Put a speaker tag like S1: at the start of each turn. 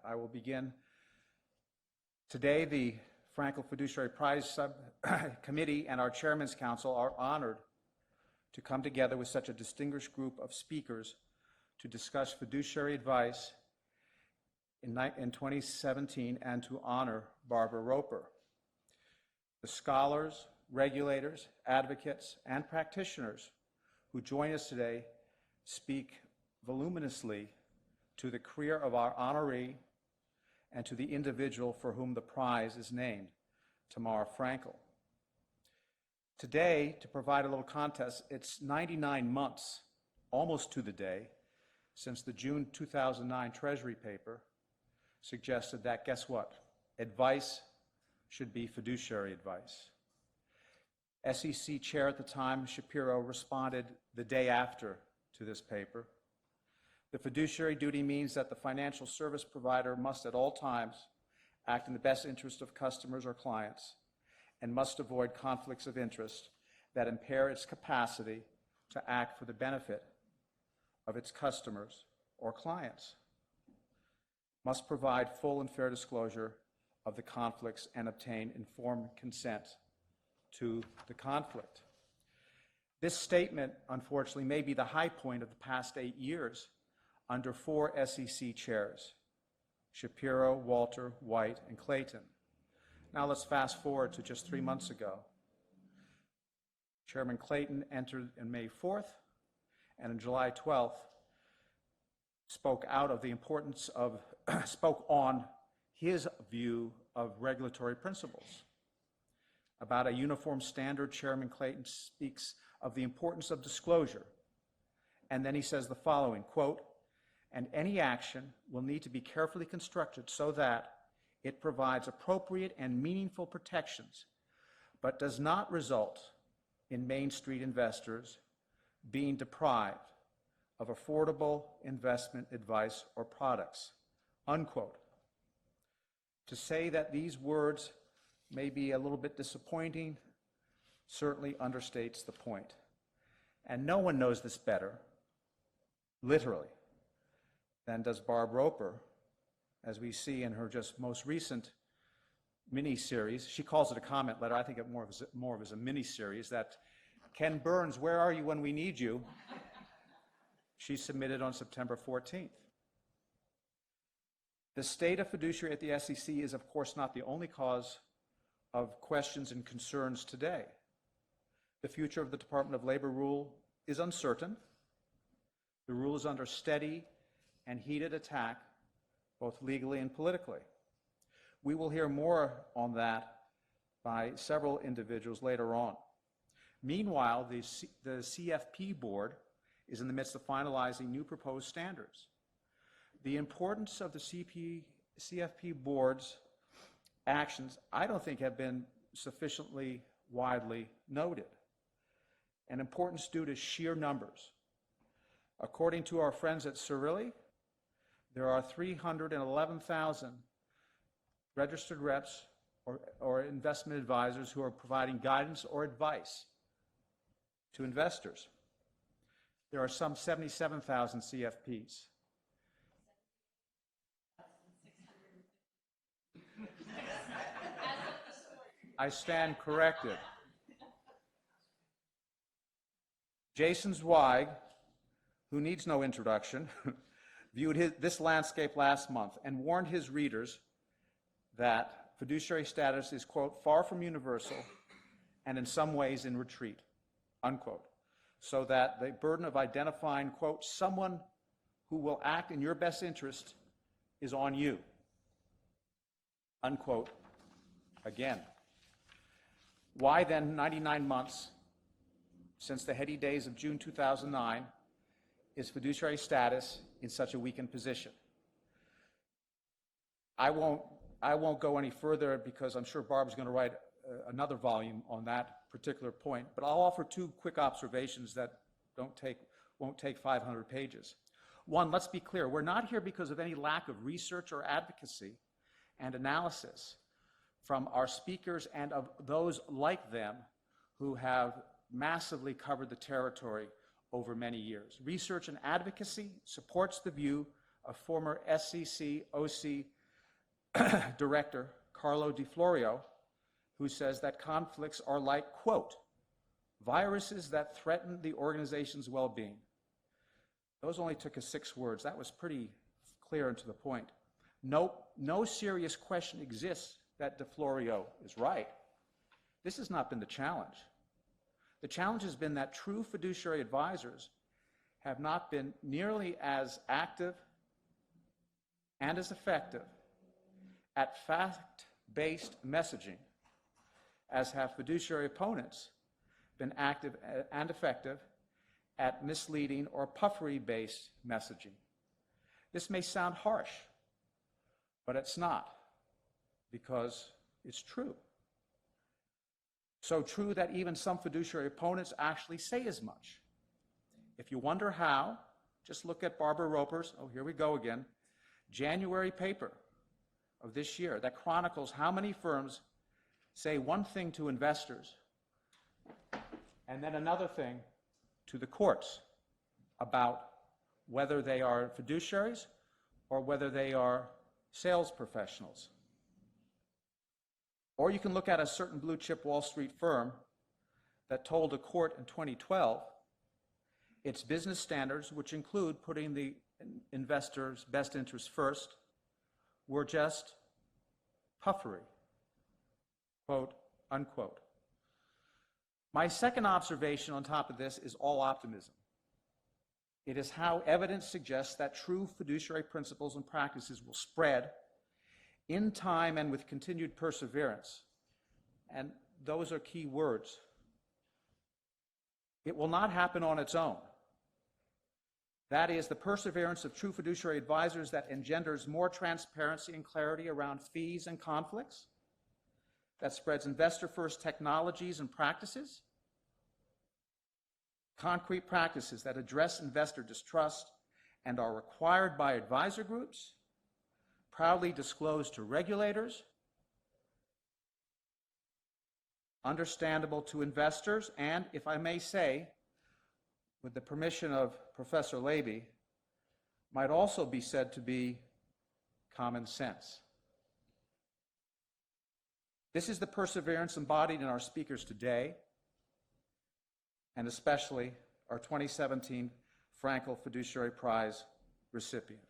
S1: I will begin. Today, the Frankel Fiduciary Prize Subcommittee and our Chairman's Council are honored to come together with such a distinguished group of speakers to discuss fiduciary advice in 2017 and to honor Barbara Roper. The scholars, regulators, advocates, and practitioners who join us today speak voluminously to the career of our honoree and to the individual for whom the prize is named, Tamar Frankel. Today, to provide a little context, it's 99 months, almost to the day, since the June 2009 Treasury paper suggested that, guess what? Advice should be fiduciary advice. SEC Chair at the time, Shapiro, responded the day after to this paper. The fiduciary duty means that the financial service provider must at all times act in the best interest of customers or clients and must avoid conflicts of interest that impair its capacity to act for the benefit of its customers or clients. Must provide full and fair disclosure of the conflicts and obtain informed consent to the conflict. This statement, unfortunately, may be the high point of the past 8 years under 4 SEC chairs: Shapiro, Walter, White, and Clayton. Now let's fast forward to just 3 months ago. Chairman Clayton entered on May 4th, and on July 12th, spoke on his view of regulatory principles. About a uniform standard, Chairman Clayton speaks of the importance of disclosure. And then he says the following, quote, "And any action will need to be carefully constructed so that it provides appropriate and meaningful protections, but does not result in Main Street investors being deprived of affordable investment advice or products," unquote. To say that these words may be a little bit disappointing certainly understates the point. And no one knows this better, literally, than does Barb Roper, as we see in her just most recent mini-series. She calls it a comment letter. I think it more of as a mini-series, that Ken Burns, where are you when we need you? She submitted on September 14th. The state of fiduciary at the SEC is, of course, not the only cause of questions and concerns today. The future of the Department of Labor rule is uncertain. The rule is under steady and heated attack, both legally and politically. We will hear more on that by several individuals later on. Meanwhile, the CFP board is in the midst of finalizing new proposed standards. The importance of the CFP board's actions, I don't think, have been sufficiently widely noted. An importance due to sheer numbers. According to our friends at Cirilli, there are 311,000 registered reps or investment advisors who are providing guidance or advice to investors. There are some 77,000 CFPs. I stand corrected. Jason Zweig, who needs no introduction, viewed this landscape last month and warned his readers that fiduciary status is, quote, "far from universal and in some ways in retreat," unquote, so that the burden of identifying, quote, "someone who will act in your best interest is on you," unquote, again. Why then, 99 months since the heady days of June 2009, is fiduciary status in such a weakened position? I won't go any further because I'm sure Barb's going to write another volume on that particular point, but I'll offer 2 quick observations that won't take 500 pages. One, let's be clear, we're not here because of any lack of research or advocacy and analysis from our speakers and of those like them who have massively covered the territory over many years. Research and advocacy supports the view of former SEC OC Director Carlo Di Florio, who says that conflicts are like, quote, viruses that threaten the organization's well-being. Those only took us 6 words. That was pretty clear and to the point. No serious question exists that Di Florio is right. This has not been the challenge. The challenge has been that true fiduciary advisors have not been nearly as active and as effective at fact-based messaging as have fiduciary opponents been active and effective at misleading or puffery-based messaging. This may sound harsh, but it's not, because it's true. So true that even some fiduciary opponents actually say as much. If you wonder how, just look at Barbara Roper's, oh, here we go again, January paper of this year that chronicles how many firms say one thing to investors and then another thing to the courts about whether they are fiduciaries or whether they are sales professionals. Or you can look at a certain blue chip Wall Street firm that told a court in 2012 its business standards, which include putting the investor's best interest first, were just puffery, quote, unquote. My second observation on top of this is all optimism. It is how evidence suggests that true fiduciary principles and practices will spread in time and with continued perseverance. And those are key words. It will not happen on its own. That is, the perseverance of true fiduciary advisors that engenders more transparency and clarity around fees and conflicts, that spreads investor-first technologies and practices, concrete practices that address investor distrust and are required by advisor groups, proudly disclosed to regulators, understandable to investors, and, if I may say, with the permission of Professor Leiby, might also be said to be common sense. This is the perseverance embodied in our speakers today, and especially our 2017 Frankel Fiduciary Prize recipient.